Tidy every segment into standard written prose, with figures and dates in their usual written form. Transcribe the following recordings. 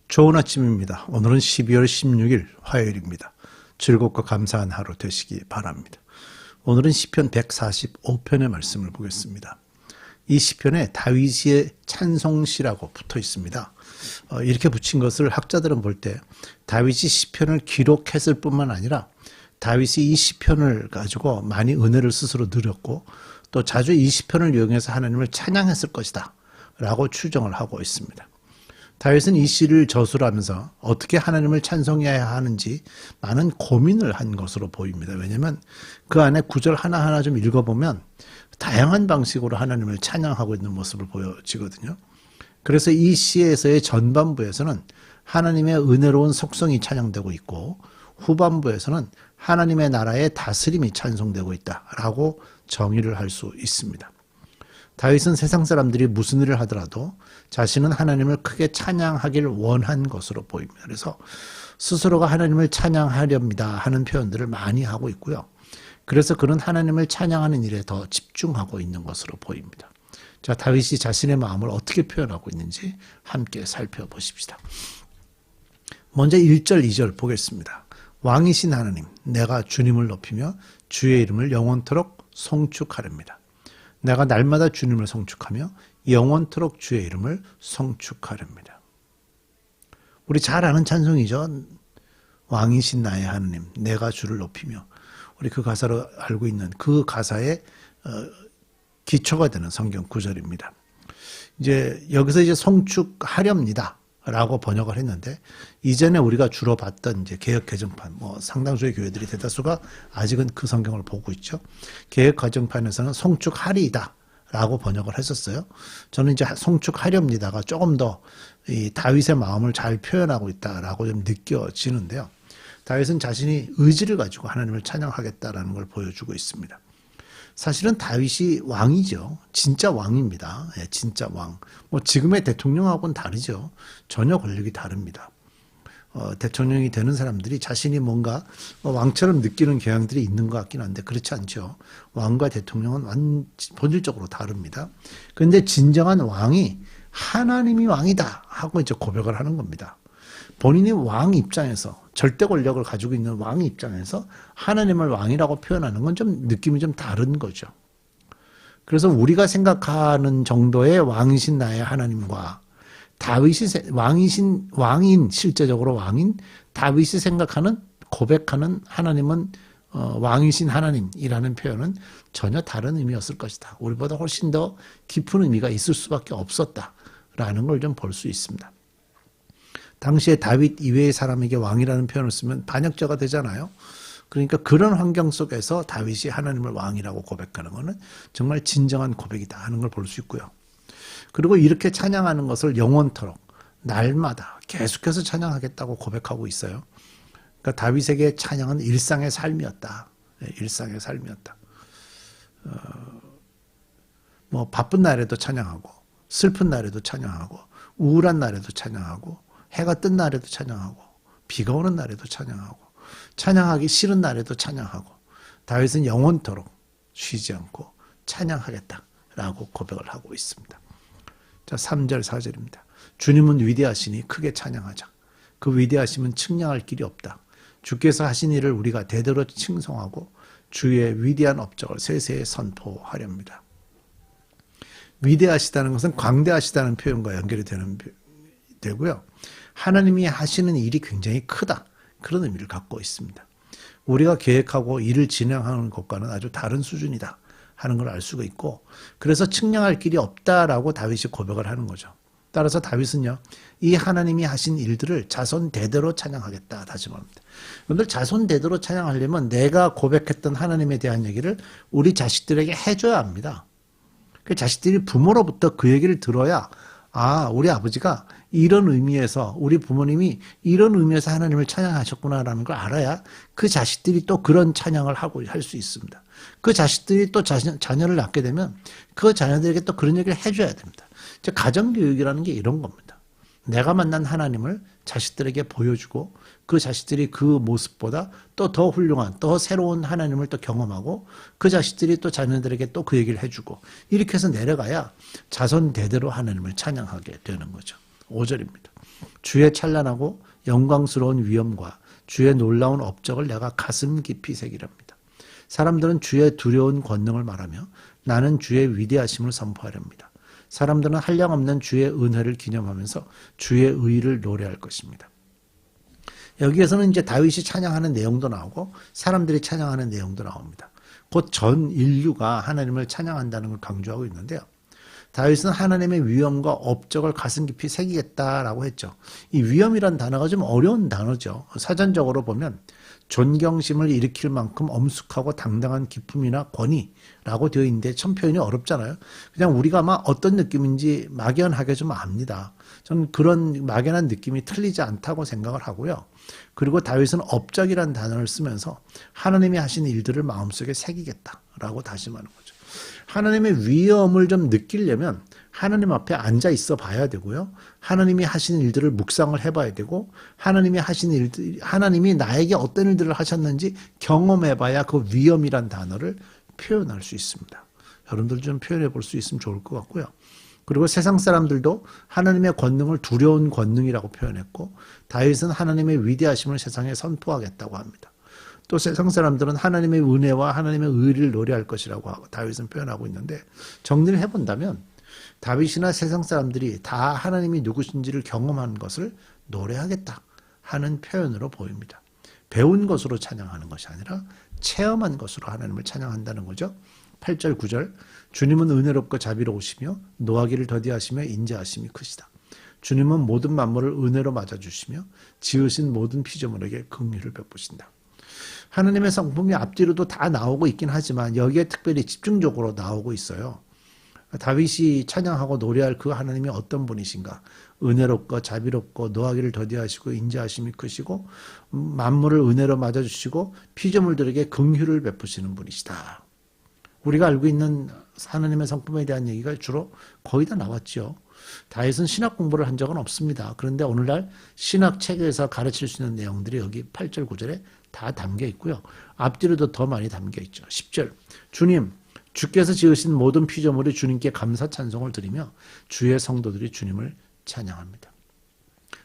좋은 아침입니다. 오늘은 12월 16일 화요일입니다. 즐겁고 감사한 하루 되시기 바랍니다. 오늘은 시편 145편의 말씀을 보겠습니다. 이 시편에 다윗의 찬송시라고 붙어 있습니다. 이렇게 붙인 것을 학자들은 볼 때 다윗이 시편을 기록했을 뿐만 아니라 다윗이 이 시편을 가지고 많이 은혜를 스스로 누렸고 또 자주 이 시편을 이용해서 하나님을 찬양했을 것이다 라고 추정을 하고 있습니다. 다윗은 이 시를 저수를 하면서 어떻게 하나님을 찬송해야 하는지 많은 고민을 한 것으로 보입니다. 왜냐하면 그 안에 구절 하나하나 좀 읽어보면 다양한 방식으로 하나님을 찬양하고 있는 모습을 보여지거든요. 그래서 이 시에서의 전반부에서는 하나님의 은혜로운 속성이 찬양되고 있고 후반부에서는 하나님의 나라의 다스림이 찬송되고 있다라고 정의를 할 수 있습니다. 다윗은 세상 사람들이 무슨 일을 하더라도 자신은 하나님을 크게 찬양하길 원한 것으로 보입니다. 그래서 스스로가 하나님을 찬양하렵니다 하는 표현들을 많이 하고 있고요. 그래서 그는 하나님을 찬양하는 일에 더 집중하고 있는 것으로 보입니다. 자, 다윗이 자신의 마음을 어떻게 표현하고 있는지 함께 살펴보십시다. 먼저 1절, 2절 보겠습니다. 왕이신 하나님, 내가 주님을 높이며 주의 이름을 영원토록 송축하렵니다. 내가 날마다 주님을 송축하며 영원토록 주의 이름을 송축하렵니다. 우리 잘 아는 찬송이죠. 왕이신 나의 하나님, 내가 주를 높이며. 우리 그 가사로 알고 있는 그 가사의 기초가 되는 성경 구절입니다. 이제 여기서 이제 송축하렵니다 라고 번역을 했는데, 이전에 우리가 주로 봤던 이제 개역 개정판, 상당수의 교회들이 대다수가 아직은 그 성경을 보고 있죠. 개역 개정판에서는 송축하리이다 라고 번역을 했었어요. 저는 이제 송축하렵니다가 조금 더 이 다윗의 마음을 잘 표현하고 있다라고 좀 느껴지는데요. 다윗은 자신이 의지를 가지고 하나님을 찬양하겠다라는 걸 보여주고 있습니다. 사실은 다윗이 왕이죠. 진짜 왕입니다. 예, 진짜 왕. 지금의 대통령하고는 다르죠. 전혀 권력이 다릅니다. 대통령이 되는 사람들이 자신이 뭔가 왕처럼 느끼는 경향들이 있는 것 같긴 한데 그렇지 않죠. 왕과 대통령은 본질적으로 다릅니다. 그런데 진정한 왕이 하나님이 왕이다 하고 이제 고백을 하는 겁니다. 본인이 왕 입장에서 절대 권력을 가지고 있는 왕 입장에서 하나님을 왕이라고 표현하는 건 좀 느낌이 좀 다른 거죠. 그래서 우리가 생각하는 정도의 왕이신 나의 하나님과 다윗이 왕인 실제적으로 왕인 다윗이 생각하는 고백하는 하나님은 왕이신 하나님이라는 표현은 전혀 다른 의미였을 것이다. 우리보다 훨씬 더 깊은 의미가 있을 수밖에 없었다라는 걸 좀 볼 수 있습니다. 당시에 다윗 이외의 사람에게 왕이라는 표현을 쓰면 반역자가 되잖아요. 그러니까 그런 환경 속에서 다윗이 하나님을 왕이라고 고백하는 것은 정말 진정한 고백이다 하는 걸 볼 수 있고요. 그리고 이렇게 찬양하는 것을 영원토록 날마다 계속해서 찬양하겠다고 고백하고 있어요. 그러니까 다윗에게 찬양은 일상의 삶이었다. 일상의 삶이었다. 바쁜 날에도 찬양하고 슬픈 날에도 찬양하고 우울한 날에도 찬양하고 해가 뜬 날에도 찬양하고 비가 오는 날에도 찬양하고 찬양하기 싫은 날에도 찬양하고 다윗은 영원토록 쉬지 않고 찬양하겠다라고 고백을 하고 있습니다. 자, 3절 4절입니다. 주님은 위대하시니 크게 찬양하자. 그 위대하심은 측량할 길이 없다. 주께서 하신 일을 우리가 대대로 칭송하고 주의 위대한 업적을 세세에 선포하렵니다. 위대하시다는 것은 광대하시다는 표현과 연결이 되고요. 하나님이 하시는 일이 굉장히 크다. 그런 의미를 갖고 있습니다. 우리가 계획하고 일을 진행하는 것과는 아주 다른 수준이다 하는 걸 알 수가 있고, 그래서 측량할 길이 없다라고 다윗이 고백을 하는 거죠. 따라서 다윗은요, 이 하나님이 하신 일들을 자손 대대로 찬양하겠다 다시 말합니다. 여러분들 자손 대대로 찬양하려면 내가 고백했던 하나님에 대한 얘기를 우리 자식들에게 해줘야 합니다. 그 자식들이 부모로부터 그 얘기를 들어야 우리 아버지가 이런 의미에서 우리 부모님이 이런 의미에서 하나님을 찬양하셨구나라는 걸 알아야 그 자식들이 또 그런 찬양을 하고 할 수 있습니다. 그 자식들이 또 자녀를 낳게 되면 그 자녀들에게 또 그런 얘기를 해줘야 됩니다. 가정교육이라는 게 이런 겁니다. 내가 만난 하나님을 자식들에게 보여주고 그 자식들이 그 모습보다 또 더 훌륭한 또 새로운 하나님을 또 경험하고 그 자식들이 또 자녀들에게 또 그 얘기를 해주고 이렇게 해서 내려가야 자손 대대로 하나님을 찬양하게 되는 거죠. 5절입니다. 주의 찬란하고 영광스러운 위엄과 주의 놀라운 업적을 내가 가슴 깊이 새기렵니다. 사람들은 주의 두려운 권능을 말하며 나는 주의 위대하심을 선포하렵니다. 사람들은 한량없는 주의 은혜를 기념하면서 주의 의를 노래할 것입니다. 여기에서는 이제 다윗이 찬양하는 내용도 나오고 사람들이 찬양하는 내용도 나옵니다. 곧 전 인류가 하나님을 찬양한다는 걸 강조하고 있는데요. 다윗은 하나님의 위엄과 업적을 가슴 깊이 새기겠다라고 했죠. 이 위엄이란 단어가 좀 어려운 단어죠. 사전적으로 보면 존경심을 일으킬 만큼 엄숙하고 당당한 기품이나 권위라고 되어 있는데 참 표현이 어렵잖아요. 그냥 우리가 아마 어떤 느낌인지 막연하게 좀 압니다. 저는 그런 막연한 느낌이 틀리지 않다고 생각을 하고요. 그리고 다윗은 업적이라는 단어를 쓰면서 하나님이 하신 일들을 마음속에 새기겠다라고 다짐하는 거죠. 하나님의 위엄을 좀 느끼려면 하나님 앞에 앉아 있어 봐야 되고요. 하나님이 하시는 일들을 묵상을 해봐야 되고 하나님이 하시는 일들, 하나님이 나에게 어떤 일들을 하셨는지 경험해봐야 그 위엄이란 단어를 표현할 수 있습니다. 여러분들 좀 표현해 볼 수 있으면 좋을 것 같고요. 그리고 세상 사람들도 하나님의 권능을 두려운 권능이라고 표현했고 다윗은 하나님의 위대하심을 세상에 선포하겠다고 합니다. 또 세상 사람들은 하나님의 은혜와 하나님의 의를 노래할 것이라고 다윗은 표현하고 있는데 정리를 해본다면 다윗이나 세상 사람들이 다 하나님이 누구신지를 경험한 것을 노래하겠다 하는 표현으로 보입니다. 배운 것으로 찬양하는 것이 아니라 체험한 것으로 하나님을 찬양한다는 거죠. 8절 9절 주님은 은혜롭고 자비로우시며 노하기를 더디하시며 인자하심이 크시다. 주님은 모든 만물을 은혜로 맞아주시며 지으신 모든 피조물에게 긍휼을 베푸신다. 하나님의 성품이 앞뒤로도 다 나오고 있긴 하지만 여기에 특별히 집중적으로 나오고 있어요. 다윗이 찬양하고 노래할 그 하나님이 어떤 분이신가? 은혜롭고 자비롭고 노하기를 더디하시고 인자하심이 크시고 만물을 은혜로 맞아주시고 피조물들에게 긍휼을 베푸시는 분이시다. 우리가 알고 있는 하나님의 성품에 대한 얘기가 주로 거의 다 나왔죠. 다윗은 신학 공부를 한 적은 없습니다. 그런데 오늘날 신학 책에서 가르칠 수 있는 내용들이 여기 8절 9절에 다 담겨 있고요. 앞뒤로도 더 많이 담겨 있죠. 10절 주님 주께서 지으신 모든 피조물이 주님께 감사 찬송을 드리며 주의 성도들이 주님을 찬양합니다.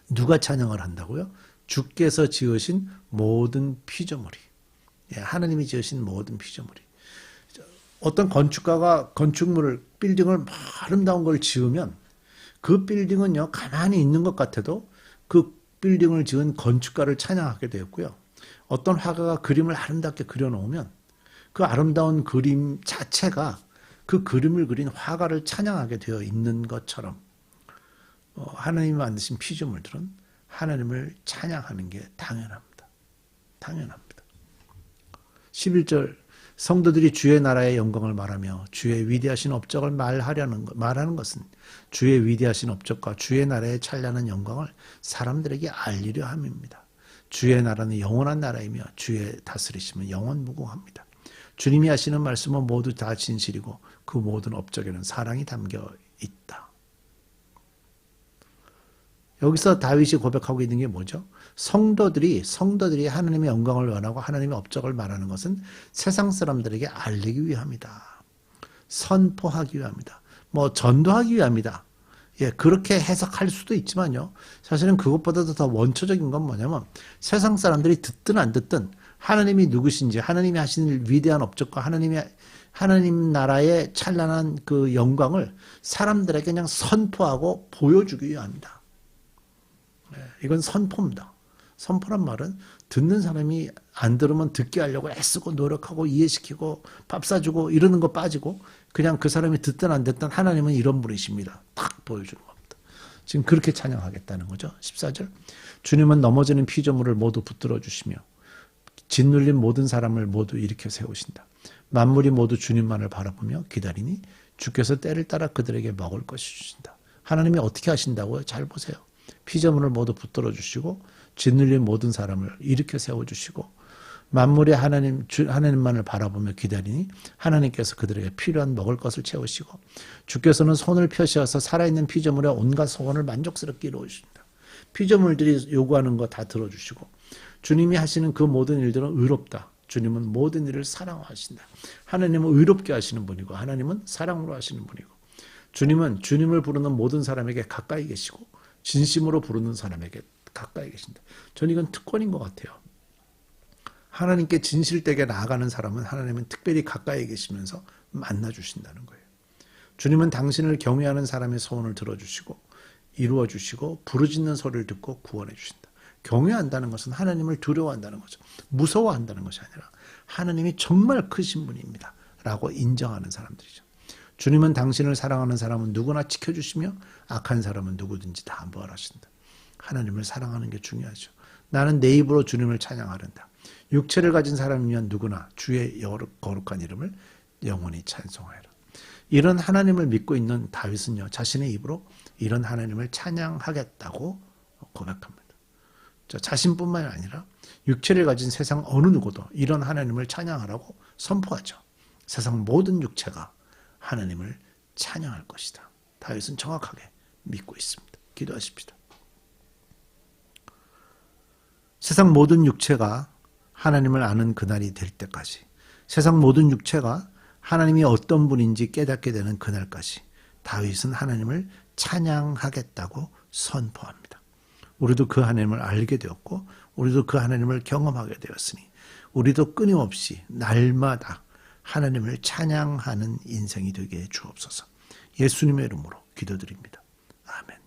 누가 찬양을 한다고요? 주께서 지으신 모든 피조물이. 하나님이 지으신 모든 피조물이. 어떤 건축가가 건축물을 빌딩을 아름다운 걸 지으면 그 빌딩은요 가만히 있는 것 같아도 그 빌딩을 지은 건축가를 찬양하게 되었고요. 어떤 화가가 그림을 아름답게 그려놓으면 그 아름다운 그림 자체가 그 그림을 그린 화가를 찬양하게 되어 있는 것처럼 하나님이 만드신 피조물들은 하나님을 찬양하는 게 당연합니다. 당연합니다. 11절 성도들이 주의 나라의 영광을 말하며 주의 위대하신 업적을 말하는 것은 주의 위대하신 업적과 주의 나라의 찬란한 영광을 사람들에게 알리려 함입니다. 주의 나라는 영원한 나라이며 주의 다스리심은 영원무궁합니다. 주님이 하시는 말씀은 모두 다 진실이고 그 모든 업적에는 사랑이 담겨 있다. 여기서 다윗이 고백하고 있는 게 뭐죠? 성도들이 하나님의 영광을 원하고 하나님의 업적을 말하는 것은 세상 사람들에게 알리기 위함이다. 선포하기 위함이다. 전도하기 위함이다. 그렇게 해석할 수도 있지만요. 사실은 그것보다도 더 원초적인 건 뭐냐면 세상 사람들이 듣든 안 듣든 하나님이 누구신지 하나님이 하시는 위대한 업적과 하나님 나라의 찬란한 그 영광을 사람들에게 그냥 선포하고 보여주기 위함이다. 이건 선포입니다. 선포란 말은 듣는 사람이 안 들으면 듣게 하려고 애쓰고 노력하고 이해시키고 밥 사주고 이러는 거 빠지고 그냥 그 사람이 듣든 안 듣든 하나님은 이런 분이십니다. 딱 보여주는 겁니다. 지금 그렇게 찬양하겠다는 거죠. 14절 주님은 넘어지는 피조물을 모두 붙들어 주시며 짓눌린 모든 사람을 모두 일으켜 세우신다. 만물이 모두 주님만을 바라보며 기다리니 주께서 때를 따라 그들에게 먹을 것을 주신다. 하나님이 어떻게 하신다고요? 잘 보세요. 피조물을 모두 붙들어 주시고 짓눌린 모든 사람을 일으켜 세워주시고 만물의 하나님만을 바라보며 기다리니 하나님께서 그들에게 필요한 먹을 것을 채우시고 주께서는 손을 펴시어서 살아있는 피조물의 온갖 소원을 만족스럽게 이루어주신다. 피조물들이 요구하는 거 다 들어주시고 주님이 하시는 그 모든 일들은 의롭다. 주님은 모든 일을 사랑하신다. 하나님은 의롭게 하시는 분이고 하나님은 사랑으로 하시는 분이고 주님은 주님을 부르는 모든 사람에게 가까이 계시고 진심으로 부르는 사람에게 가까이 계신다. 저는 이건 특권인 것 같아요. 하나님께 진실되게 나아가는 사람은 하나님은 특별히 가까이 계시면서 만나주신다는 거예요. 주님은 당신을 경외하는 사람의 소원을 들어주시고 이루어주시고 부르짖는 소리를 듣고 구원해 주신다. 경외한다는 것은 하나님을 두려워한다는 거죠. 무서워한다는 것이 아니라 하나님이 정말 크신 분입니다 라고 인정하는 사람들이죠. 주님은 당신을 사랑하는 사람은 누구나 지켜주시며 악한 사람은 누구든지 다 벌하신다. 하나님을 사랑하는 게 중요하죠. 나는 내 입으로 주님을 찬양하련다. 육체를 가진 사람이면 누구나 주의 거룩한 이름을 영원히 찬송하여라. 이런 하나님을 믿고 있는 다윗은요, 자신의 입으로 이런 하나님을 찬양하겠다고 고백합니다. 자신뿐만 아니라 육체를 가진 세상 어느 누구도 이런 하나님을 찬양하라고 선포하죠. 세상 모든 육체가 하나님을 찬양할 것이다. 다윗은 정확하게 믿고 있습니다. 기도하십시다. 세상 모든 육체가 하나님을 아는 그날이 될 때까지, 세상 모든 육체가 하나님이 어떤 분인지 깨닫게 되는 그날까지 다윗은 하나님을 찬양하겠다고 선포합니다. 우리도 그 하나님을 알게 되었고 우리도 그 하나님을 경험하게 되었으니 우리도 끊임없이 날마다 하나님을 찬양하는 인생이 되게 해 주옵소서. 예수님의 이름으로 기도드립니다. 아멘.